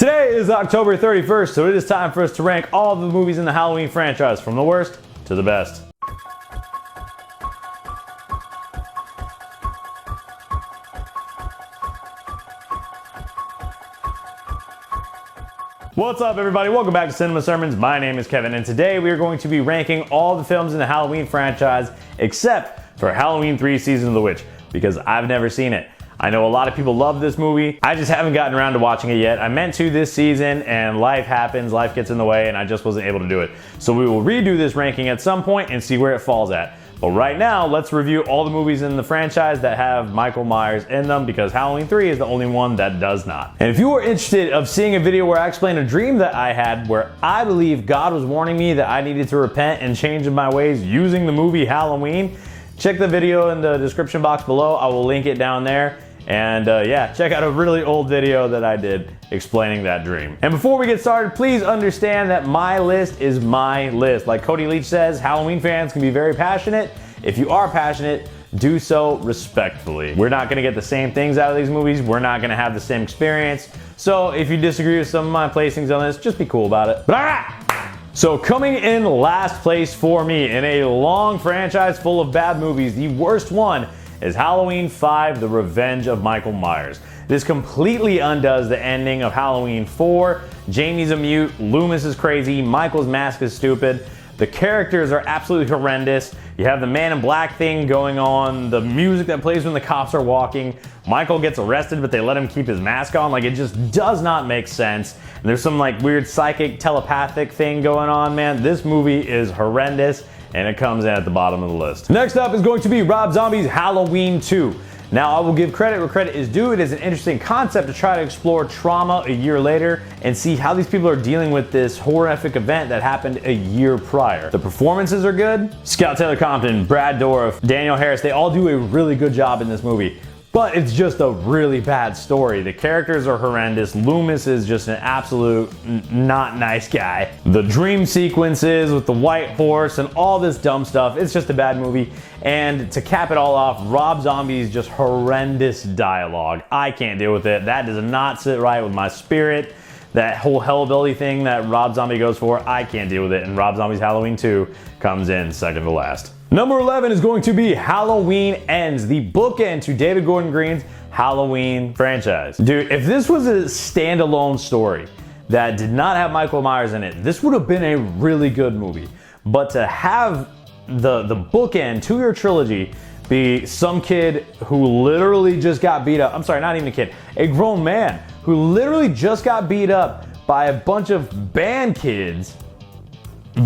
Today is October 31st, so it is time for us to rank all of the movies in the Halloween franchise from the worst to the best. What's up, everybody? Welcome back to Cinema Sermons. My name is Kevin, and today we are going to be ranking all the films in the Halloween franchise except for Halloween 3 Season of the Witch, because I've never seen it. I know a lot of people love this movie. I just haven't gotten around to watching it yet. I meant to this season, and life happens, life gets in the way, and I just wasn't able to do it. So we will redo this ranking at some point and see where it falls at. But right now, let's review all the movies in the franchise that have Michael Myers in them, because Halloween 3 is the only one that does not. And if you are interested of seeing a video where I explain a dream that I had where I believe God was warning me that I needed to repent and change my ways using the movie Halloween, check the video in the description box below. I will link it down there. And yeah, check out a really old video that I did explaining that dream. And before we get started, please understand that my list is my list. Like Cody Leach says, Halloween fans can be very passionate. If you are passionate, do so respectfully. We're not gonna get the same things out of these movies. We're not gonna have the same experience. So if you disagree with some of my placings on this, just be cool about it. But all right. So coming in last place for me in a long franchise full of bad movies, the worst one is Halloween 5, The Revenge of Michael Myers. This completely undoes the ending of Halloween 4. Jamie's a mute, Loomis is crazy, Michael's mask is stupid. The characters are absolutely horrendous. You have the Man in Black thing going on, the music that plays when the cops are walking. Michael gets arrested, but they let him keep his mask on. Like, it just does not make sense. And there's some like weird psychic telepathic thing going on, man. This movie is horrendous, and it comes in at the bottom of the list. Next up is going to be Rob Zombie's Halloween 2. Now, I will give credit where credit is due. It is an interesting concept to try to explore trauma a year later and see how these people are dealing with this horrific event that happened a year prior. The performances are good. Scout Taylor Compton, Brad Dourif, Daniel Harris, they all do a really good job in this movie. But it's just a really bad story. The characters are horrendous. Loomis is just an absolute not nice guy. The dream sequences with the white horse and all this dumb stuff, it's just a bad movie. And to cap it all off, Rob Zombie's just horrendous dialogue. I can't deal with it. That does not sit right with my spirit. That whole hellbilly thing that Rob Zombie goes for, I can't deal with it. And Rob Zombie's Halloween 2 comes in second to last. Number 11 is going to be Halloween Ends, the bookend to David Gordon Green's Halloween franchise. Dude, if this was a standalone story that did not have Michael Myers in it, this would have been a really good movie. But to have the bookend to your trilogy be some kid who literally just got beat up, I'm sorry, not even a kid, a grown man who literally just got beat up by a bunch of band kids,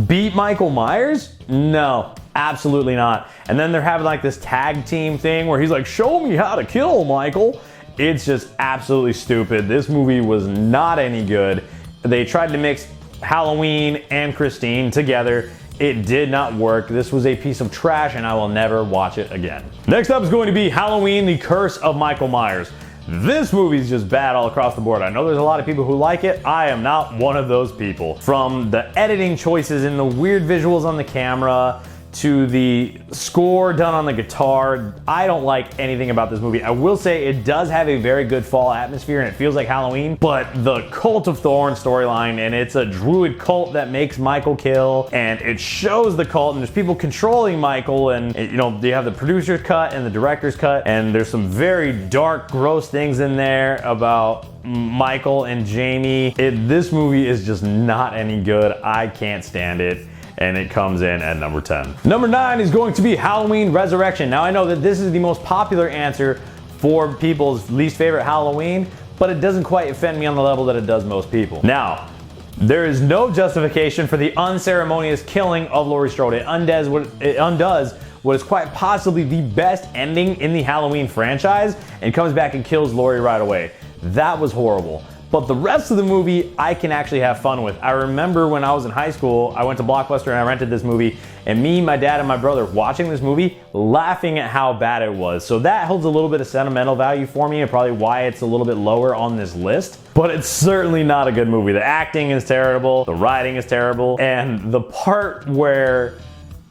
beat Michael Myers? No. Absolutely not. And then they're having like this tag team thing where he's like, show me how to kill Michael. It's just absolutely stupid. This movie was not any good. They tried to mix Halloween and Christine together. It did not work. This was a piece of trash, and I will never watch it again. Next up is going to be Halloween, The Curse of Michael Myers. This movie is just bad all across the board. I know there's a lot of people who like it. I am not one of those people. From the editing choices and the weird visuals on the camera to the score done on the guitar, I don't like anything about this movie. I will say it does have a very good fall atmosphere and it feels like Halloween, but the Cult of Thorn storyline, and it's a druid cult that makes Michael kill, and it shows the cult, and there's people controlling Michael, and you know, you have the producer's cut and the director's cut, and there's some very dark, gross things in there about Michael and Jamie. This movie is just not any good. I can't stand it. And it comes in at number 10. Number 9 is going to be Halloween Resurrection. Now, I know that this is the most popular answer for people's least favorite Halloween, but it doesn't quite offend me on the level that it does most people. Now, there is no justification for the unceremonious killing of Laurie Strode. It undoes what is quite possibly the best ending in the Halloween franchise, and comes back and kills Laurie right away. That was horrible. But the rest of the movie, I can actually have fun with. I remember when I was in high school, I went to Blockbuster and I rented this movie, and me, my dad, and my brother watching this movie, laughing at how bad it was. So that holds a little bit of sentimental value for me, and probably why it's a little bit lower on this list. But it's certainly not a good movie. The acting is terrible, the writing is terrible, and the part where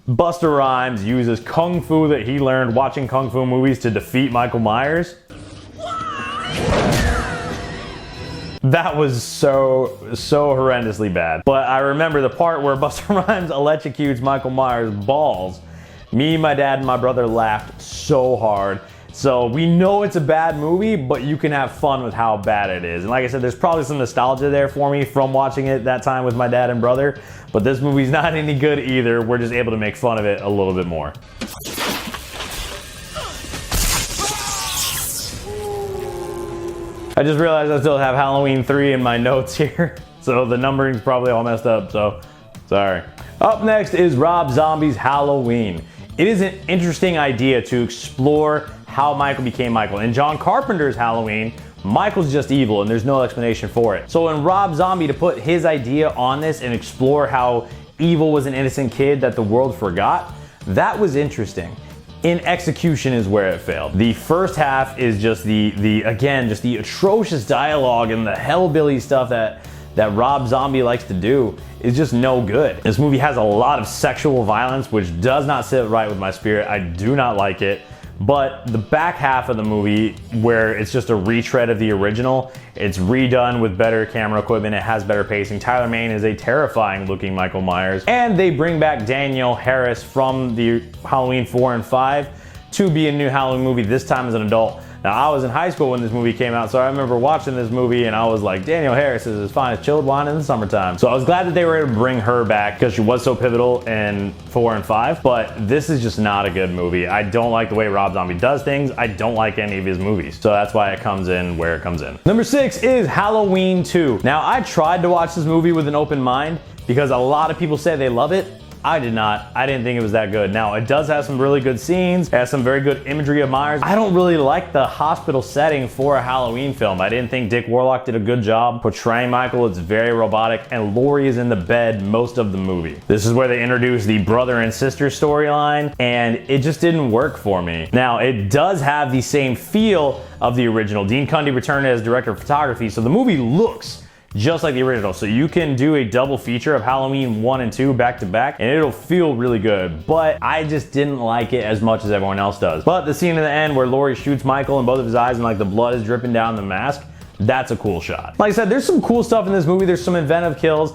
Busta Rhymes uses kung fu that he learned watching kung fu movies to defeat Michael Myers, That was so horrendously bad. But I remember the part where Busta Rhymes electrocutes Michael Myers' balls. Me, my dad, and my brother laughed so hard. So we know it's a bad movie, but you can have fun with how bad it is. And like I said, there's probably some nostalgia there for me from watching it that time with my dad and brother. But this movie's not any good either. We're just able to make fun of it a little bit more. I just realized I still have Halloween 3 in my notes here. So the numbering's probably all messed up, so sorry. Up next is Rob Zombie's Halloween. It is an interesting idea to explore how Michael became Michael. In John Carpenter's Halloween, Michael's just evil and there's no explanation for it. So in Rob Zombie to put his idea on this and explore how evil was an innocent kid that the world forgot, that was interesting. In execution is where it failed. The first half is just the atrocious dialogue and the hellbilly stuff that Rob Zombie likes to do is just no good. This movie has a lot of sexual violence, which does not sit right with my spirit. I do not like it. But the back half of the movie, where it's just a retread of the original, it's redone with better camera equipment, it has better pacing. Tyler Mane is a terrifying looking Michael Myers. And they bring back Danielle Harris from the Halloween 4 and 5 to be a new Halloween movie, this time as an adult. Now, I was in high school when this movie came out, so I remember watching this movie and I was like, Danielle Harris is as fine as chilled wine in the summertime. So I was glad that they were able to bring her back because she was so pivotal in 4 and 5, but this is just not a good movie. I don't like the way Rob Zombie does things. I don't like any of his movies. So that's why it comes in where it comes in. Number 6 is Halloween 2. Now, I tried to watch this movie with an open mind because a lot of people say they love it. I did not. I didn't think it was that good. Now, it does have some really good scenes. It has some very good imagery of Myers. I don't really like the hospital setting for a Halloween film. I didn't think Dick Warlock did a good job portraying Michael. It's very robotic, and Laurie is in the bed most of the movie. This is where they introduce the brother and sister storyline, and it just didn't work for me. Now, it does have the same feel of the original. Dean Cundey returned as director of photography, so the movie looks just like the original. So you can do a double feature of Halloween 1 and 2 back to back and it'll feel really good. But I just didn't like it as much as everyone else does. But the scene in the end where Laurie shoots Michael in both of his eyes and like the blood is dripping down the mask, that's a cool shot. Like I said, there's some cool stuff in this movie. There's some inventive kills.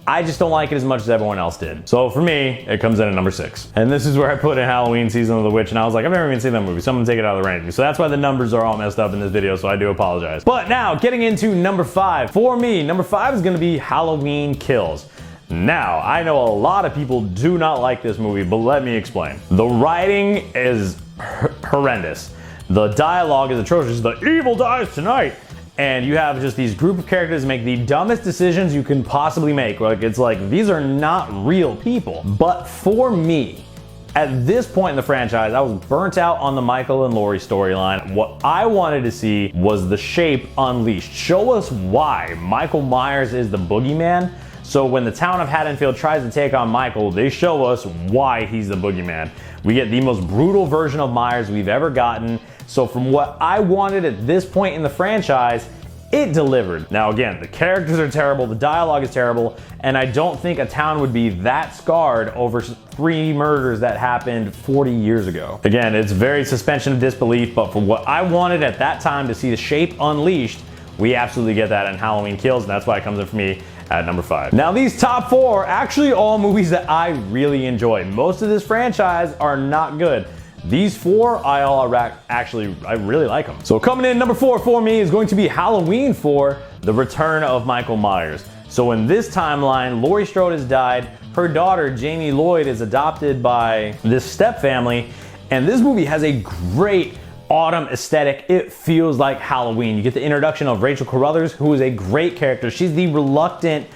I just don't like it as much as everyone else did. So for me, it comes in at number 6. And this is where I put in Halloween Season of the Witch, and I was like, I've never even seen that movie. Someone take it out of the ranking. So that's why the numbers are all messed up in this video, so I do apologize. But now, getting into number 5. For me, number 5 is gonna be Halloween Kills. Now, I know a lot of people do not like this movie, but let me explain. The writing is horrendous. The dialogue is atrocious. The evil dies tonight. And you have just these group of characters make the dumbest decisions you can possibly make. Like, it's like, these are not real people. But for me, at this point in the franchise, I was burnt out on the Michael and Laurie storyline. What I wanted to see was the Shape unleashed. Show us why Michael Myers is the boogeyman. So when the town of Haddonfield tries to take on Michael, they show us why he's the boogeyman. We get the most brutal version of Myers we've ever gotten. So from what I wanted at this point in the franchise, it delivered. Now again, the characters are terrible, the dialogue is terrible, and I don't think a town would be that scarred over 3 murders that happened 40 years ago. Again, it's very suspension of disbelief, but for what I wanted at that time to see the Shape unleashed, we absolutely get that in Halloween Kills, and that's why it comes in for me at number 5. Now these top 4 are actually all movies that I really enjoy. Most of this franchise are not good. These 4, I really like them. So coming in number 4 for me is going to be Halloween 4, The Return of Michael Myers. So in this timeline, Laurie Strode has died. Her daughter, Jamie Lloyd, is adopted by this step family. And this movie has a great autumn aesthetic. It feels like Halloween. You get the introduction of Rachel Carruthers, who is a great character. She's the reluctant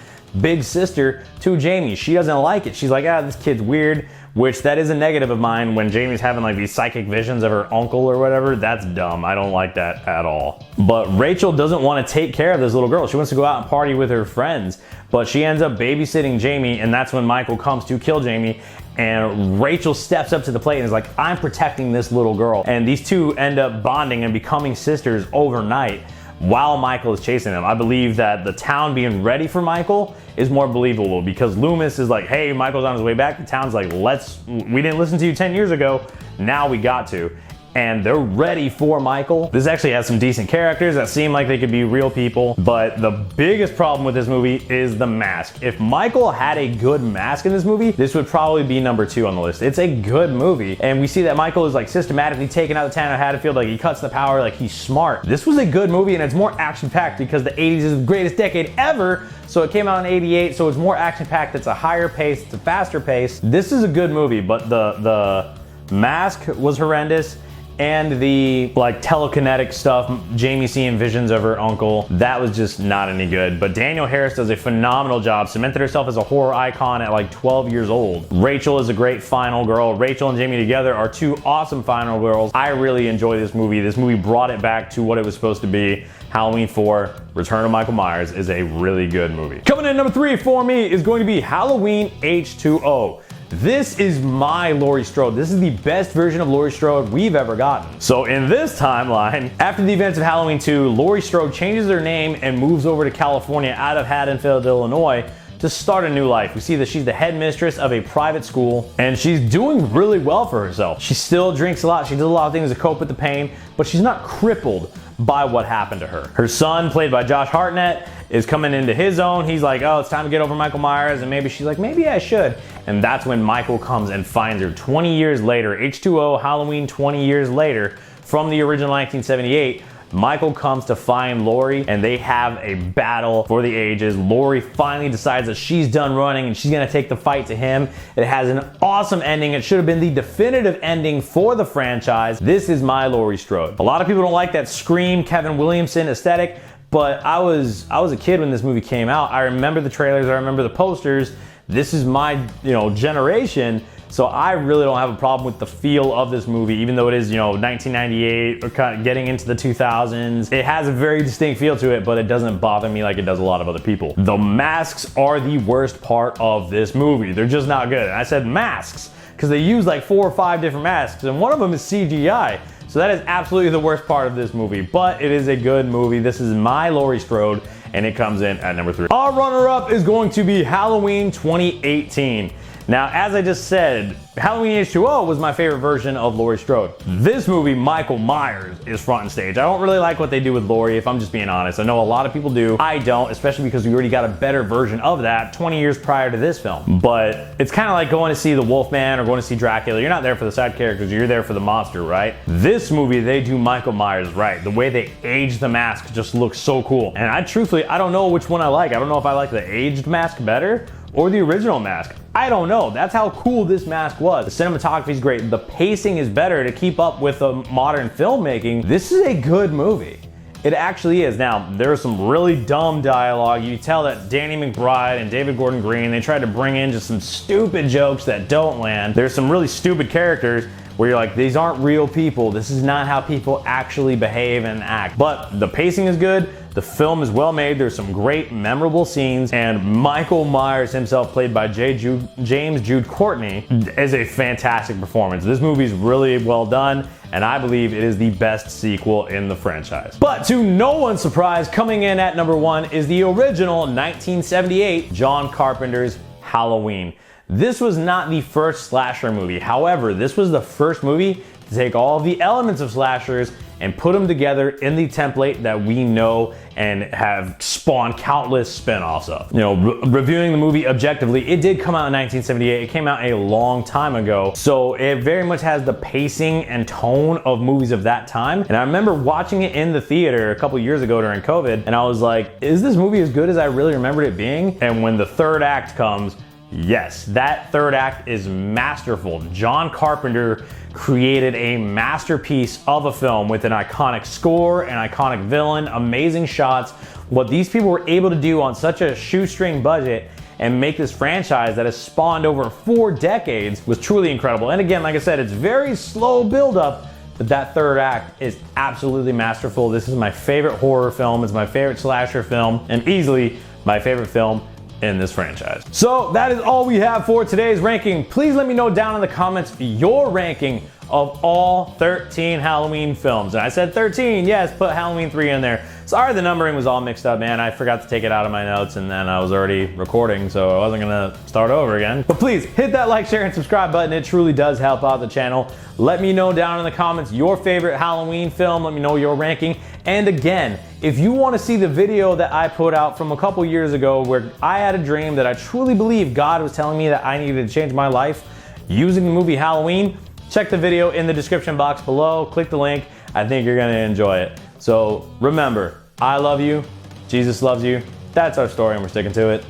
big sister to Jamie. She doesn't like it. She's like, this kid's weird, which that is a negative of mine. When Jamie's having like these psychic visions of her uncle or whatever, that's dumb. I don't like that at all. But Rachel doesn't want to take care of this little girl. She wants to go out and party with her friends, but she ends up babysitting Jamie, and that's when Michael comes to kill Jamie. And Rachel steps up to the plate and is like, I'm protecting this little girl. And these two end up bonding and becoming sisters overnight while Michael is chasing them. I believe that the town being ready for Michael is more believable because Loomis is like, hey, Michael's on his way back. The town's like, we didn't listen to you 10 years ago. Now we got to. and they're ready for Michael. This actually has some decent characters that seem like they could be real people, but the biggest problem with this movie is the mask. If Michael had a good mask in this movie, this would probably be number 2 on the list. It's a good movie, and we see that Michael is like systematically taking out the town of Haddonfield, like he cuts the power, like he's smart. This was a good movie, and it's more action-packed because the 80s is the greatest decade ever, so it came out in 88, so it's more action-packed, it's a higher pace, it's a faster pace. This is a good movie, but the mask was horrendous, and the like telekinetic stuff, Jamie seeing visions of her uncle, that was just not any good. But Danielle Harris does a phenomenal job, cemented herself as a horror icon at like 12 years old. Rachel is a great final girl. Rachel and Jamie together are 2 awesome final girls. I really enjoy this movie. This movie brought it back to what it was supposed to be. Halloween 4, Return of Michael Myers is a really good movie. Coming in number 3 for me is going to be Halloween H2O. This is my Laurie Strode. This is the best version of Laurie Strode we've ever gotten. So in this timeline, after the events of Halloween 2, Laurie Strode changes her name and moves over to California out of Haddonfield, Illinois to start a new life. We see that she's the headmistress of a private school, and she's doing really well for herself. She still drinks a lot, she does a lot of things to cope with the pain, but she's not crippled by what happened to her. Her son, played by Josh Hartnett, is coming into his own. He's like, oh, it's time to get over Michael Myers, and maybe she's like, maybe I should. And that's when Michael comes and finds her 20 years later. H2O, Halloween 20 years later, from the original 1978. Michael comes to find Laurie, and they have a battle for the ages. Laurie finally decides that she's done running and she's gonna take the fight to him. It has an awesome ending. It should have been the definitive ending for the franchise. This is my Laurie Strode. A lot of people don't like that Scream, Kevin Williamson aesthetic, but I was a kid when this movie came out. I remember the trailers, I remember the posters. This is my, generation. So I really don't have a problem with the feel of this movie, even though it is, 1998 or kind of getting into the 2000s. It has a very distinct feel to it, but it doesn't bother me like it does a lot of other people. The masks are the worst part of this movie. They're just not good. And I said masks because they use like 4 or 5 different masks, and one of them is CGI. So that is absolutely the worst part of this movie, but it is a good movie. This is my Laurie Strode, and it comes in at number 3. Our runner-up is going to be Halloween 2018. Now, as I just said, Halloween H2O was my favorite version of Laurie Strode. This movie, Michael Myers, is front and stage. I don't really like what they do with Laurie, if I'm just being honest. I know a lot of people do. I don't, especially because we already got a better version of that 20 years prior to this film. But it's kind of like going to see the Wolfman or going to see Dracula. You're not there for the side characters, you're there for the monster, right? This movie, they do Michael Myers right. The way they age the mask just looks so cool. And I don't know which one I like. I don't know if I like the aged mask better or the original mask. I don't know. That's how cool this mask was. The cinematography is great. The pacing is better to keep up with the modern filmmaking. This is a good movie. It actually is. Now, there's some really dumb dialogue. You tell that Danny McBride and David Gordon Green, they tried to bring in just some stupid jokes that don't land. There's some really stupid characters where you're like, these aren't real people. This is not how people actually behave and act. But the pacing is good. The film is well made. There's some great memorable scenes, and Michael Myers himself, played by James Jude Courtney, is a fantastic performance. This movie is really well done, and I believe it is the best sequel in the franchise. But to no one's surprise, coming in at number 1 is the original 1978 John Carpenter's Halloween. This was not the first slasher movie. However, this was the first movie to take all of the elements of slashers and put them together in the template that we know and have spawned countless spin-offs of. Reviewing the movie objectively, it did come out in 1978. It came out a long time ago. So it very much has the pacing and tone of movies of that time. And I remember watching it in the theater a couple years ago during COVID, and I was like, is this movie as good as I really remembered it being? And when the third act comes, yes, that third act is masterful. John Carpenter created a masterpiece of a film with an iconic score, an iconic villain, amazing shots. What these people were able to do on such a shoestring budget and make this franchise that has spawned over 4 decades was truly incredible. And again, like I said, it's very slow build-up, but that third act is absolutely masterful. This is my favorite horror film. It's my favorite slasher film, and easily my favorite film in this franchise. So that is all we have for today's ranking. Please let me know down in the comments your ranking of all 13 Halloween films. And I said 13, yes, put Halloween 3 in there. Sorry, the numbering was all mixed up, man. I forgot to take it out of my notes and then I was already recording, so I wasn't gonna start over again. But please hit that like, share, and subscribe button. It truly does help out the channel. Let me know down in the comments your favorite Halloween film. Let me know your ranking. And again, if you want to see the video that I put out from a couple years ago where I had a dream that I truly believe God was telling me that I needed to change my life using the movie Halloween, check the video in the description box below. Click the link. I think you're going to enjoy it. So remember, I love you. Jesus loves you. That's our story and we're sticking to it.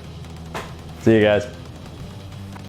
See you guys.